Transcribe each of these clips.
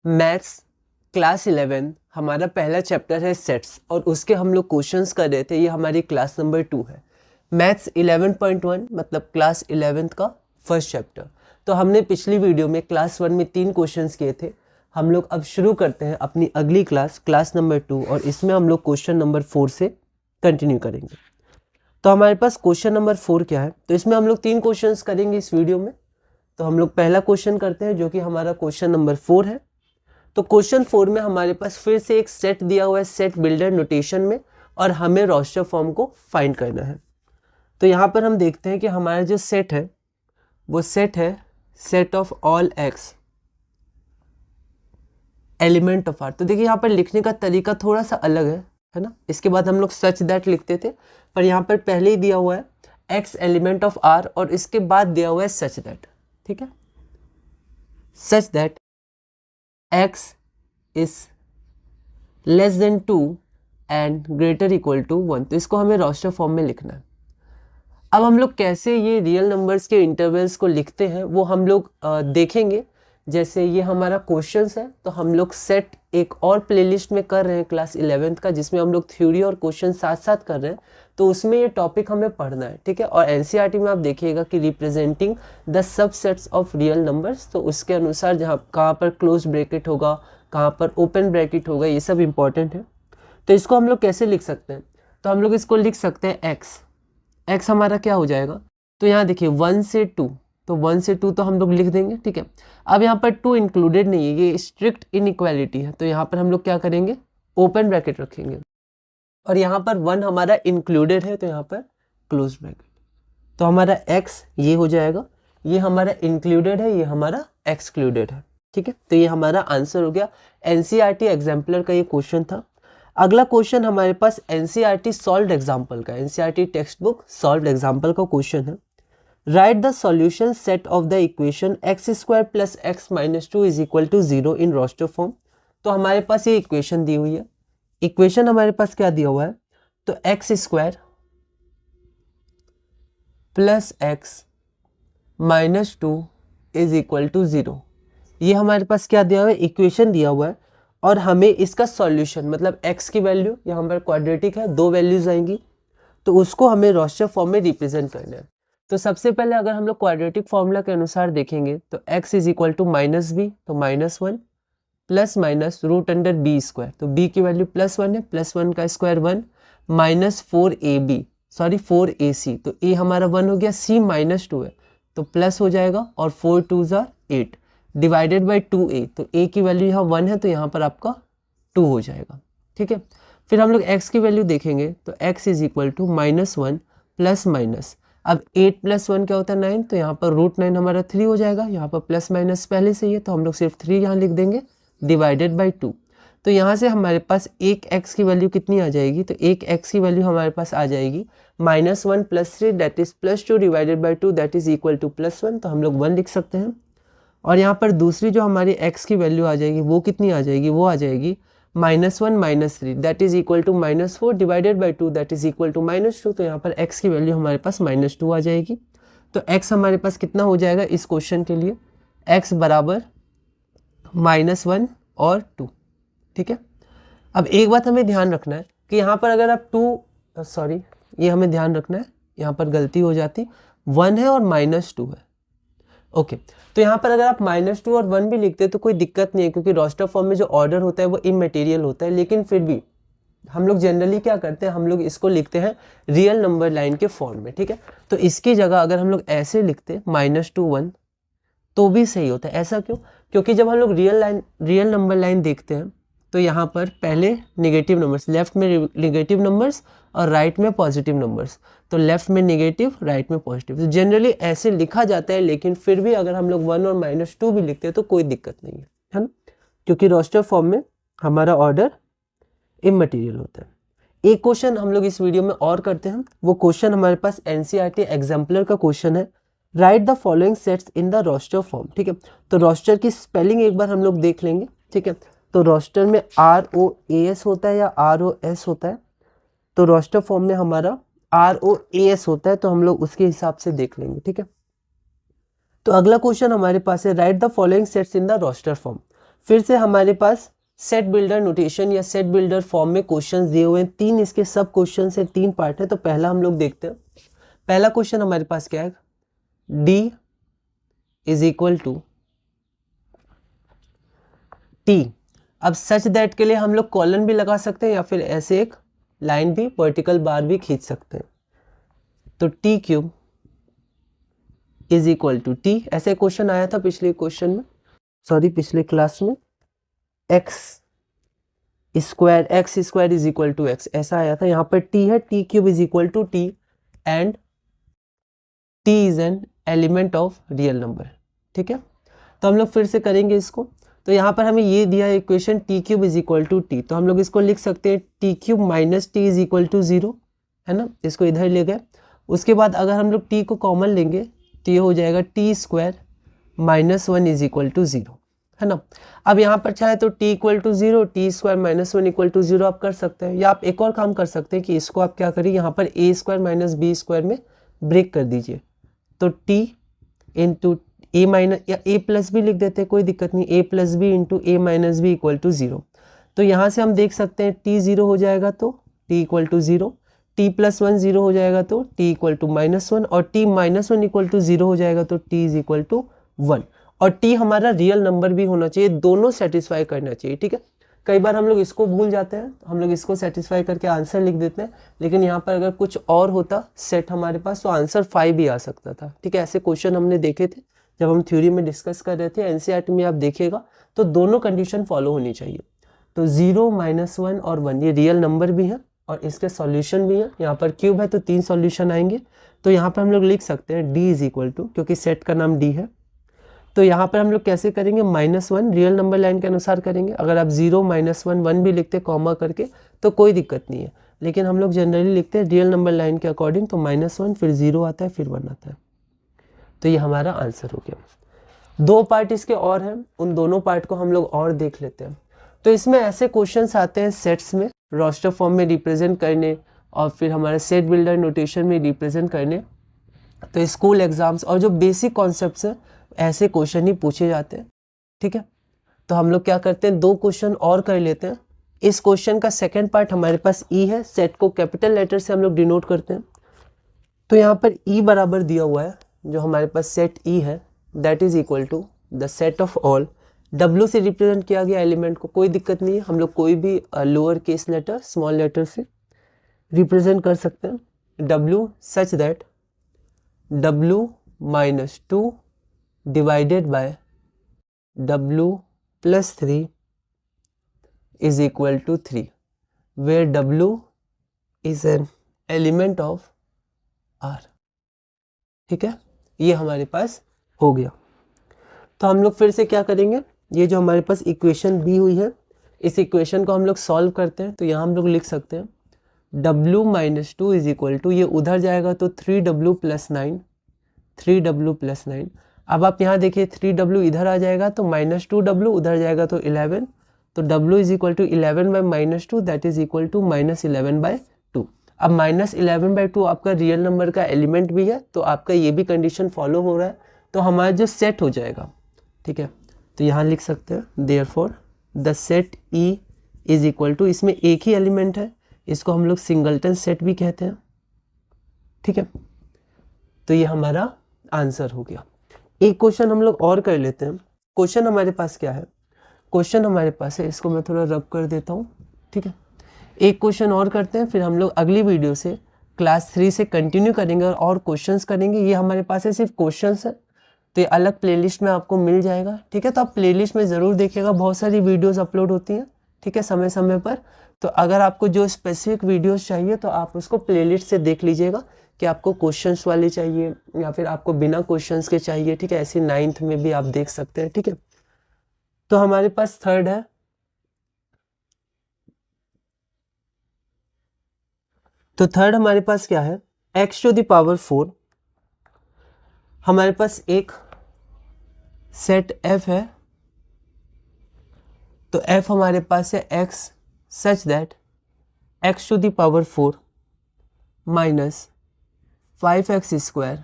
Maths class 11 हमारा पहला chapter है सेट्स और उसके हम लोग क्वेश्चंस कर रहे थे। ये हमारी क्लास नंबर 2 है। मैथ्स 11.1 मतलब क्लास 11th का फर्स्ट चैप्टर। तो हमने पिछली वीडियो में क्लास 1 में 3 क्वेश्चंस किए थे। हम लोग अब शुरू करते हैं अपनी अगली क्लास नंबर 2 और इसमें हम लोग क्वेश्चन नंबर 4 से कंटिन्यू करेंगे। तो हमारे पास क्वेश्चन नंबर 4 क्या है, तो इसमें हम लोग 3 क्वेश्चंस करेंगे इस वीडियो में। तो हम लोग पहला क्वेश्चन करते हैं जो कि हमारा क्वेश्चन नंबर 4 है। तो क्वेश्चन 4 में हमारे पास फिर से एक सेट दिया हुआ है सेट बिल्डर नोटेशन में और हमें रोस्टर फॉर्म को फाइंड करना है। तो यहाँ पर हम देखते हैं कि हमारा जो सेट है वो सेट है set of all x element of R. तो देखिए यहाँ पर लिखने का तरीका थोड़ा सा अलग है ना। इसके बाद हम लोग सच दैट लिखते थे, पर यहाँ पर पहले ही दिया हुआ है एक्स एलिमेंट ऑफ आर और इसके बाद दिया हुआ है सच दैट। ठीक है, सच that x is less than 2 and greater equal to 1। तो इसको हमें रोस्टर फॉर्म में लिखना है। अब हम लोग कैसे ये रियल नंबर्स के इंटरवल्स को लिखते हैं वो हम लोग देखेंगे। जैसे ये हमारा क्वेश्चंस है तो हम लोग सेट एक और प्लेलिस्ट में कर रहे हैं क्लास 11th का, जिसमें हम लोग थ्योरी और क्वेश्चन साथ साथ कर रहे हैं। तो उसमें ये टॉपिक हमें पढ़ना है, ठीक है। और एनसीईआरटी में आप देखिएगा कि representing the subsets of real numbers, तो उसके अनुसार जहाँ कहाँ पर क्लोज ब्रैकेट होगा, कहाँ पर ओपन ब्रैकेट होगा, ये सब इंपॉर्टेंट है। तो इसको हम लोग कैसे लिख सकते हैं, तो हम लोग इसको लिख सकते हैं एक्स हमारा क्या हो जाएगा। तो यहाँ देखिए 1 से 2, तो 1 से 2 तो हम लोग लिख देंगे, ठीक है। अब यहाँ पर 2 इंक्लूडेड नहीं है, ये स्ट्रिक्ट इनइक्वालिटी है, तो यहाँ पर हम लोग क्या करेंगे, ओपन ब्रैकेट रखेंगे। और यहाँ पर 1 हमारा इंक्लूडेड है तो यहाँ पर क्लोज ब्रैकेट। तो हमारा x ये हो जाएगा, ये हमारा इंक्लूडेड है, ये हमारा एक्सक्लूडेड है, ठीक है। तो ये हमारा आंसर हो गया। एनसीईआरटी एग्जाम्पलर का ये क्वेश्चन था। अगला क्वेश्चन हमारे पास एनसीईआरटी सॉल्व्ड एग्जाम्पल का, NCERT text book solved example का क्वेश्चन है। Write the solution set of the equation x square plus x minus 2 is equal to 0 in roster form. तो हमारे पास ये इक्वेशन दी हुई है। इक्वेशन हमारे पास क्या दिया हुआ है, तो x square plus x minus 2 is equal to 0, ये हमारे पास क्या दिया हुआ है, इक्वेशन दिया हुआ है। और हमें इसका सॉल्यूशन मतलब x की वैल्यू यहाँ पर क्वाड्रेटिक है, 2 वैल्यूज आएंगी, तो उसको हमें रोस्टर फॉर्म में रिप्रेजेंट करना है। तो सबसे पहले अगर हम लोग क्वाड्रेटिक फॉर्मूला के अनुसार देखेंगे तो x is equal to minus b, तो -1 plus minus root under b square, तो b की वैल्यू +1 है, +1 का स्क्वायर 1 माइनस 4ac, तो a हमारा 1 हो गया, c -2 है तो प्लस हो जाएगा और 4 2 8 डिवाइडेड बाई 2a, तो a की वैल्यू यहाँ 1 है तो यहाँ पर आपका 2 हो जाएगा, ठीक है। फिर हम लोग x की वैल्यू देखेंगे तो x is equal to -1 plus minus, अब 8 + 1 क्या होता है 9, तो यहाँ पर √9 हमारा 3 हो जाएगा। यहाँ पर प्लस माइनस पहले से ही है तो हम लोग सिर्फ 3 यहाँ लिख देंगे डिवाइडेड बाई 2। तो यहाँ से हमारे पास एक x की वैल्यू कितनी आ जाएगी, तो एक x की वैल्यू हमारे पास आ जाएगी -1 + 3 that is +2 divided by 2 that is equal to +1, तो हम लोग 1 लिख सकते हैं। और यहाँ पर दूसरी जो हमारी x की वैल्यू आ जाएगी वो कितनी आ जाएगी, वो आ जाएगी -1 - 3 that is equal to -4 divided by 2 that is equal to -2, तो यहाँ पर x की वैल्यू हमारे पास -2 आ जाएगी। तो x हमारे पास कितना हो जाएगा इस क्वेश्चन के लिए, x बराबर -1 और 2, ठीक है। अब एक बात हमें ध्यान रखना है कि यहाँ पर अगर आप ये हमें ध्यान रखना है, यहाँ पर गलती हो जाती, 1 है और -2 है, ओके। तो यहाँ पर अगर आप -2 और 1 भी लिखते हैं तो कोई दिक्कत नहीं है, क्योंकि रोस्टर फॉर्म में जो ऑर्डर होता है वो इमटेरियल होता है। लेकिन फिर भी हम लोग जनरली क्या करते हैं, हम लोग इसको लिखते हैं रियल नंबर लाइन के फॉर्म में, ठीक है। तो इसकी जगह अगर हम लोग ऐसे लिखते -2 1 तो भी सही होता है। ऐसा क्यों, क्योंकि जब हम लोग रियल नंबर लाइन देखते हैं तो यहाँ पर पहले नेगेटिव नंबर्स, लेफ्ट में नेगेटिव नंबर्स और राइट में पॉजिटिव नंबर्स, तो लेफ्ट में नेगेटिव राइट में पॉजिटिव, तो जनरली ऐसे लिखा जाता है। लेकिन फिर भी अगर हम लोग 1 और -2 भी लिखते हैं तो कोई दिक्कत नहीं है ना, क्योंकि रोस्टर फॉर्म में हमारा ऑर्डर इमटेरियल होता है। एक क्वेश्चन हम लोग इस वीडियो में और करते हैं, वो क्वेश्चन हमारे पास एनसीईआरटी एग्जाम्पलर का क्वेश्चन है। Write the following sets in the roster form, ठीक है। तो रोस्टर की स्पेलिंग एक बार हम लोग देख लेंगे, ठीक है। तो रोस्टर में ROAS होता है या ROS होता है, तो रोस्टर फॉर्म में हमारा ROAS होता है, तो हम लोग उसके हिसाब से देख लेंगे, ठीक है। तो अगला क्वेश्चन हमारे पास है write the following sets in the roster form. फिर से हमारे पास सेट बिल्डर नोटेशन या सेट बिल्डर फॉर्म में क्वेश्चंस दिए हुए हैं। 3 इसके सब क्वेश्चन है, 3 पार्ट है। तो पहला हम लोग देखते हैं। पहला क्वेश्चन हमारे पास क्या है, d is equal to t। अब सच दैट के लिए हम लोग कॉलन भी लगा सकते हैं या फिर ऐसे एक लाइन भी, वर्टिकल बार भी खींच सकते हैं। तो t cube is equal to t, ऐसे क्वेश्चन आया था पिछले क्वेश्चन में, सॉरी पिछले क्लास में, x square is equal to x, ऐसा आया था। यहाँ पर t है, t cube is equal to t and t is an element of real number. ठीक है, तो हम लोग फिर से करेंगे इसको। तो यहाँ पर हमें ये दिया है equation t cube is equal to t, तो हम लोग इसको लिख सकते हैं t cube minus t is equal to 0, है ना, इसको इधर ले गए। उसके बाद अगर हम लोग t को कॉमन लेंगे तो ये हो जाएगा t square minus 1 is equal to 0, है ना। अब यहाँ पर चाहे तो t equal to 0, t square minus 1 equal to 0 आप कर सकते हैं, या आप एक और काम कर सकते हैं कि इसको आप क्या करिए, यहाँ पर a square minus b square में ब्रेक कर दीजिए। तो t इंटू ए माइनस, या a प्लस भी लिख देते हैं, कोई दिक्कत नहीं, a plus b into a minus b equal to 0। तो यहाँ से हम देख सकते हैं t 0 हो जाएगा तो t equal to 0, t plus 1 0 हो जाएगा तो t इक्वल टू माइनस 1, और t माइनस 1 इक्वल टू 0 हो जाएगा तो t इज इक्वल टू 1। और t हमारा रियल नंबर भी होना चाहिए, दोनों सेटिस्फाई करना चाहिए। ठीक है, कई बार हम लोग इसको भूल जाते हैं, हम लोग इसको सेटिस्फाई करके आंसर लिख देते हैं, लेकिन यहाँ पर अगर कुछ और होता सेट हमारे पास तो आंसर 5 भी आ सकता था। ठीक है, ऐसे क्वेश्चन हमने देखे थे जब हम थ्योरी में डिस्कस कर रहे थे। एनसीईआरटी में आप देखिएगा तो दोनों कंडीशन फॉलो होनी चाहिए। तो 0 माइनस 1 और 1 ये रियल नंबर भी है और इसके सॉल्यूशन भी है। यहाँ पर क्यूब है तो 3 सॉल्यूशन आएंगे। तो यहाँ पर हम लोग लिख सकते हैं d इज इक्वल टू, क्योंकि सेट का नाम d है, तो यहाँ पर हम लोग कैसे करेंगे, माइनस 1 रियल नंबर लाइन के अनुसार करेंगे। अगर आप 0 माइनस 1 1 भी लिखते कॉमा करके तो कोई दिक्कत नहीं है, लेकिन हम लोग जनरली लिखते हैं रियल नंबर लाइन के अकॉर्डिंग। तो माइनस 1 फिर 0 आता है फिर 1 आता है। तो ये हमारा आंसर हो गया। 2 पार्ट इसके और हैं, उन दोनों पार्ट को हम लोग और देख लेते हैं। तो इसमें ऐसे क्वेश्चंस आते हैं सेट्स में रोस्टर फॉर्म में रिप्रेजेंट करने, और फिर हमारे सेट बिल्डर नोटेशन में रिप्रेजेंट करने। तो स्कूल एग्जाम्स और जो बेसिक कॉन्सेप्ट्स हैं ऐसे क्वेश्चन ही पूछे जाते हैं। ठीक है, तो हम लोग क्या करते हैं, 2 क्वेश्चन और कर लेते हैं। इस क्वेश्चन का सेकंड पार्ट हमारे पास ई है, सेट को कैपिटल लेटर से हम लोग डिनोट करते हैं। तो यहाँ पर ई बराबर दिया हुआ है, जो हमारे पास सेट ई है that is equal to the set of all, W से रिप्रेजेंट किया गया एलिमेंट को, कोई दिक्कत नहीं है, हम लोग कोई भी lower case letter small letter से रिप्रेजेंट कर सकते हैं। W such that W minus 2 divided by W plus 3 is equal to 3, where W is an element of R। ठीक है, ये हमारे पास हो गया। तो हम लोग फिर से क्या करेंगे, ये जो हमारे पास इक्वेशन दी हुई है इस इक्वेशन को हम लोग सॉल्व करते हैं। तो यहाँ हम लोग लिख सकते हैं W minus 2 is equal to, ये उधर जाएगा तो 3W प्लस 9, 3W प्लस 9। अब आप यहाँ देखिए 3W इधर आ जाएगा तो माइनस 2W, उधर जाएगा तो 11, तो W is equal to 11 by minus 2 that is equal to minus 11 by 2। अब माइनस 11 बाई 2 आपका रियल नंबर का एलिमेंट भी है, तो आपका ये भी कंडीशन फॉलो हो रहा है, तो हमारा जो सेट हो जाएगा। ठीक है, तो यहाँ लिख सकते हैं therefore the set E is equal to, इसमें एक ही एलिमेंट है, इसको हम लोग सिंगलटन सेट भी कहते हैं। ठीक है, तो ये हमारा आंसर हो गया। एक क्वेश्चन हम लोग और कर लेते हैं। क्वेश्चन हमारे पास क्या है, क्वेश्चन हमारे पास है, इसको मैं थोड़ा रब कर देता हूँ। ठीक है, एक क्वेश्चन और करते हैं, फिर हम लोग अगली वीडियो से क्लास 3 से कंटिन्यू करेंगे और क्वेश्चंस करेंगे। ये हमारे पास है सिर्फ क्वेश्चंस है, तो ये अलग प्लेलिस्ट में आपको मिल जाएगा। ठीक है, तो आप प्लेलिस्ट में ज़रूर देखिएगा, बहुत सारी वीडियोस अपलोड होती हैं। ठीक है, समय समय पर। तो अगर आपको जो स्पेसिफिक वीडियोस चाहिए तो आप उसको प्लेलिस्ट से देख लीजिएगा कि आपको क्वेश्चंस वाले चाहिए या फिर आपको बिना क्वेश्चंस के चाहिए। ठीक है, ऐसे 9th में भी आप देख सकते हैं। ठीक है, तो हमारे पास थर्ड है, तो थर्ड हमारे पास क्या है, x टू द पावर 4। हमारे पास एक सेट f है, तो f हमारे पास है x such that x to the power 4 minus 5x square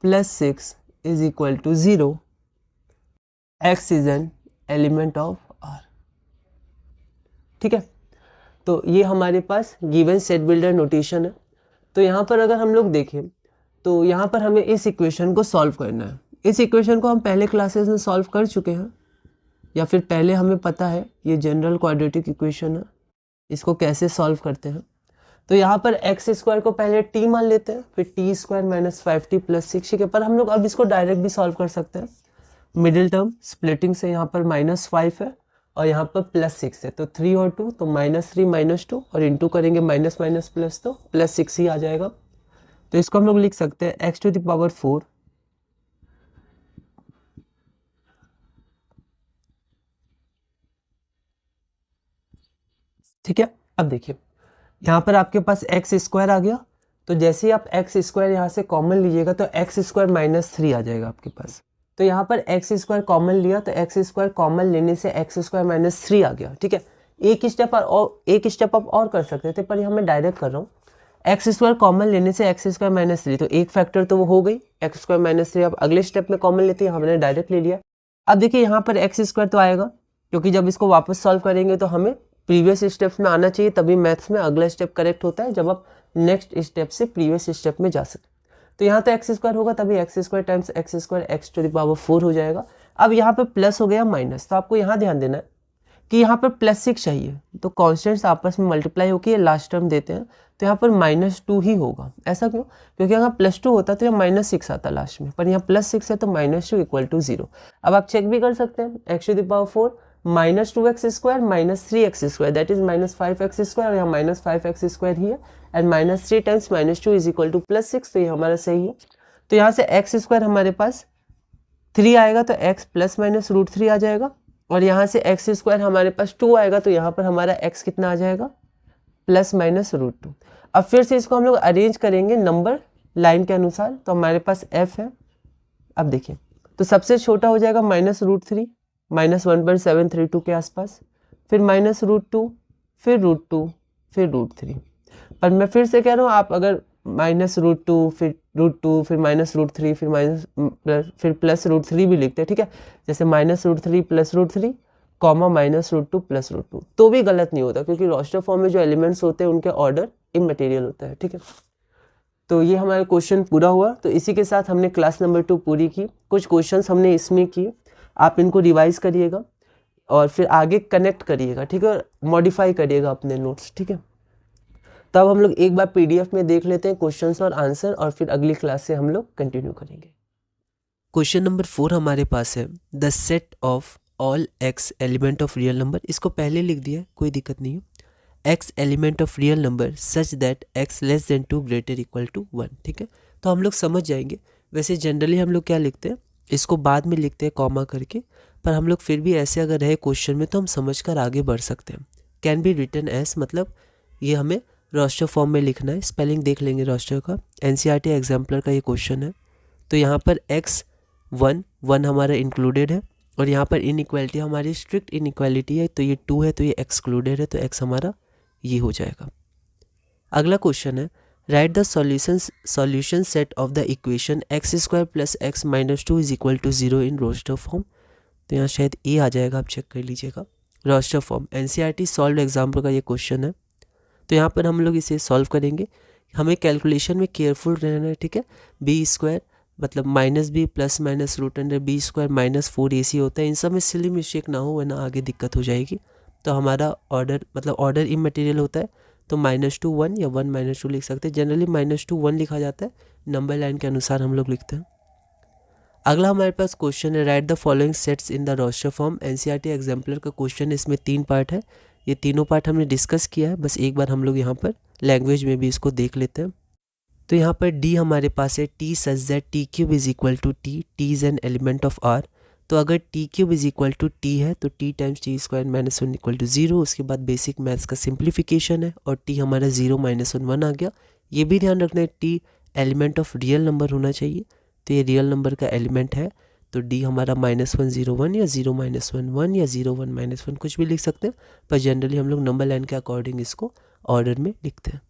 plus 6 is equal to 0। x is an element of R. ठीक है, तो ये हमारे पास गिवन सेट बिल्डर नोटेशन है। तो यहाँ पर अगर हम लोग देखें तो यहाँ पर हमें इस इक्वेशन को सॉल्व करना है। इस इक्वेशन को हम पहले क्लासेस में सॉल्व कर चुके हैं, या फिर पहले हमें पता है ये जनरल क्वाड्रेटिक इक्वेशन है, इसको कैसे सॉल्व करते हैं। तो यहाँ पर एक्स स्क्वायर को पहले टी मान लेते हैं, फिर T square minus 5t plus 6। ठीक है, पर हम लोग अब इसको डायरेक्ट भी सॉल्व कर सकते हैं। मिडिल टर्म स्प्लिटिंग से यहाँ पर -5 है और यहाँ पर +6 है, तो 3 और 2 तो -3 -2 और इंटू करेंगे माइनस माइनस प्लस, तो +6 ही आ जाएगा। तो इसको हम लोग लिख सकते हैं x⁴। ठीक है, अब देखिए यहाँ पर आपके पास एक्स स्क्वायर आ गया, तो जैसे ही आप एक्स स्क्वायर यहाँ से कॉमन लीजिएगा तो एक्स स्क्वायर -3 आ जाएगा आपके पास। तो यहाँ पर एक्स स्क्वायर कॉमन लिया तो एक्स स्क्वायर कॉमन लेने से एक्स स्क्वायर -3 आ गया। ठीक है, एक स्टेप आप और कर सकते थे, पर यहाँ मैं डायरेक्ट कर रहा हूँ। एक्स स्क्वायर कॉमन लेने से एक्स स्क्वायर -3, तो एक फैक्टर तो वो हो गई एक्स स्क्वायर -3। अब अगले स्टेप में कॉमन लेते हैं, हमने डायरेक्ट ले लिया। अब देखिए यहाँ पर एक्स स्क्वायर तो आएगा, क्योंकि जब इसको वापस सॉल्व करेंगे तो हमें प्रीवियस स्टेप्स में आना चाहिए, तभी मैथ्स में अगला स्टेप करेक्ट होता है, जब आप नेक्स्ट स्टेप से प्रीवियस स्टेप में जा सकते। तो यहाँ तो एक्स स्क्वायर होगा, तभी x square times x square x⁴ हो जाएगा। अब यहाँ पर प्लस हो गया माइनस, तो आपको यहाँ ध्यान देना है कि यहाँ पर +6 चाहिए, तो कॉन्स्टेंट्स आपस में मल्टीप्लाई होकर लास्ट टर्म देते हैं, तो यहाँ पर -2 ही होगा। ऐसा क्यों? क्योंकि अगर +2 होता तो यहाँ -6 आता लास्ट में, पर यहाँ +6 है तो -2 = 0। अब आप चेक भी कर सकते हैं, x⁴ -2x² -3x², that is -5x², और यहाँ -5x² ही है, एंड -3 टाइम्स -2 = +6, तो ये हमारा सही है। तो यहाँ से x² हमारे पास 3 आएगा, तो x ± √3 आ जाएगा, और यहाँ से x² हमारे पास 2 आएगा, तो यहाँ पर हमारा x कितना आ जाएगा, ± √2। अब फिर से इसको हम लोग अरेंज करेंगे नंबर लाइन के अनुसार, तो हमारे पास f है। अब देखिए, तो सबसे छोटा हो जाएगा -√3, -1.732 के आसपास, फिर -√2, फिर √2, फिर √3। पर मैं फिर से कह रहा हूँ, आप अगर -√2 फिर √2 फिर -√3 फिर +√3 भी लिखते हैं, ठीक है, जैसे -√3 + √3, -√2 + √2, तो भी गलत नहीं होता, क्योंकि रोस्टर फॉर्म में जो एलिमेंट्स होते हैं उनके ऑर्डर इमटेरियल होता है। ठीक है, तो ये हमारा क्वेश्चन पूरा हुआ। तो इसी के साथ हमने क्लास नंबर 2 पूरी की। कुछ क्वेश्चंस हमने इसमें किए, आप इनको रिवाइज करिएगा और फिर आगे कनेक्ट करिएगा, ठीक है, मॉडिफाई करिएगा अपने नोट्स। ठीक है, तब हम लोग एक बार PDF में देख लेते हैं क्वेश्चंस और आंसर, और फिर अगली क्लास से हम लोग कंटिन्यू करेंगे। क्वेश्चन नंबर 4 हमारे पास है, the set of all x element of real number. इसको पहले लिख दिया, कोई दिक्कत नहीं है। x element of real number such that x <2 > 1। ठीक है, तो हम लोग समझ जाएंगे। वैसे जनरली हम लोग क्या लिखते हैं, इसको बाद में लिखते हैं कॉमा करके, पर हम लोग फिर भी ऐसे अगर रहे क्वेश्चन में तो हम समझ कर आगे बढ़ सकते हैं। कैन बी रिटन एज, मतलब ये हमें रोस्टर फॉर्म में लिखना है। स्पेलिंग देख लेंगे रोस्टर का, NCERT एग्जाम्पलर का ये क्वेश्चन है। तो यहाँ पर x1 हमारा इंक्लूडेड है, और यहाँ पर इनइक्वालिटी हमारी स्ट्रिक्ट इनइक्वालिटी है, तो ये 2 है, तो ये एक्सक्लूडेड है, तो x हमारा ये हो जाएगा। अगला क्वेश्चन है, write the solution set of the equation x² + x - 2 = 0 in roster form. तो यहाँ शायद ए आ जाएगा, आप चेक कर लीजिएगा। Roster form NCERT solve example का ये क्वेश्चन है। तो यहाँ पर हम लोग इसे सॉल्व करेंगे। हमें कैलकुलेशन में केयरफुल रहना है, ठीक है। b² मतलब -b ± √b² - 4ac होता है। इन सब में सिली मिस्टेक ना हो, वरना आगे दिक्कत हो जाएगी। तो हमारा ऑर्डर मतलब ऑर्डर इमटेरियल होता है, तो -2 1 या 1 - 2 लिख सकते हैं। जनरली -2 1 लिखा जाता है, नंबर लाइन के अनुसार हम लोग लिखते हैं। अगला हमारे पास क्वेश्चन है, write the following sets in the roster form. NCERT exemplar का क्वेश्चन है, इसमें 3 पार्ट है। ये तीनों पार्ट हमने डिस्कस किया है, बस एक बार हम लोग यहाँ पर लैंग्वेज में भी इसको देख लेते हैं। तो यहाँ पर डी हमारे पास है, T such that t³ = t, t is an element of r। तो अगर t³ = t है तो t टाइम्स t² - 1 = 0। उसके बाद बेसिक मैथ्स का सिंप्लीफिकेशन है, और t हमारा 0 - 1 आ गया। ये भी ध्यान रखना है, t element of real number होना चाहिए, तो ये रियल नंबर का एलिमेंट है। तो d हमारा -1 0 1 या 0 - 1 1 या 0 1 - 1 कुछ भी लिख सकते हैं, पर जनरली हम लोग नंबर लाइन के अकॉर्डिंग इसको ऑर्डर में लिखते हैं।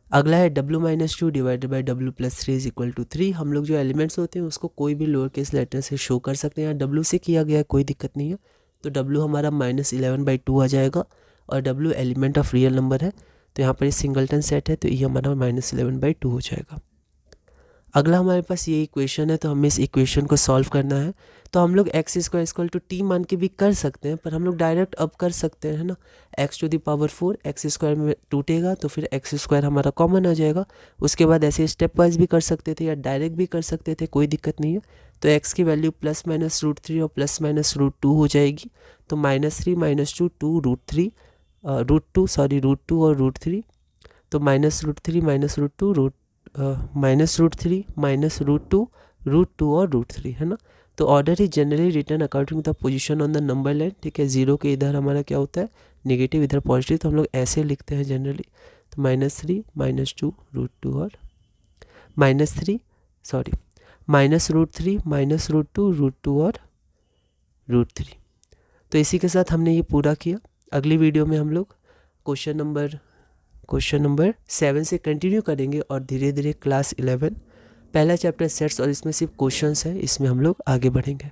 अगला है w - 2 / w + 3 = 3। हम लोग जो एलिमेंट्स होते हैं उसको कोई भी लोअर केस लेटर से शो कर सकते हैं। यहाँ w से किया गया है, कोई दिक्कत नहीं है। तो W हमारा -11/2 आ जाएगा, और W element of real number है, तो यहाँ पर ये सिंगलटन सेट है, तो ये हमारा -11/2 हो जाएगा। अगला हमारे पास ये इक्वेशन है, तो हमें इस इक्वेशन को सॉल्व करना है। तो हम लोग x² = t मान के भी कर सकते हैं, पर हम लोग डायरेक्ट अब कर सकते हैं, है ना। x⁴ x² में टूटेगा तो फिर x² हमारा कॉमन आ जाएगा। उसके बाद ऐसे स्टेप वाइज भी कर सकते थे या डायरेक्ट भी कर सकते थे, कोई दिक्कत नहीं है। तो x की वैल्यू +-√3 और +-√2 हो जाएगी। तो -3 -2 2 √3 √2 और √3, तो -√3 -√2 -√3 -√2 √2 और √3, है ना। तो order is generally written according to the position on the number line, ठीक है। 0 के इधर हमारा क्या होता है नेगेटिव, इधर पॉजिटिव, तो हम लोग ऐसे लिखते हैं जनरली। तो -3 -2 √2 और -√3 -√2 √2 और √3। तो इसी के साथ हमने ये पूरा किया। अगली वीडियो में हम लोग क्वेश्चन नंबर 7 से कंटिन्यू करेंगे और धीरे धीरे क्लास 11 पहला चैप्टर सेट्स और इसमें सिर्फ क्वेश्चंस है, इसमें हम लोग आगे बढ़ेंगे।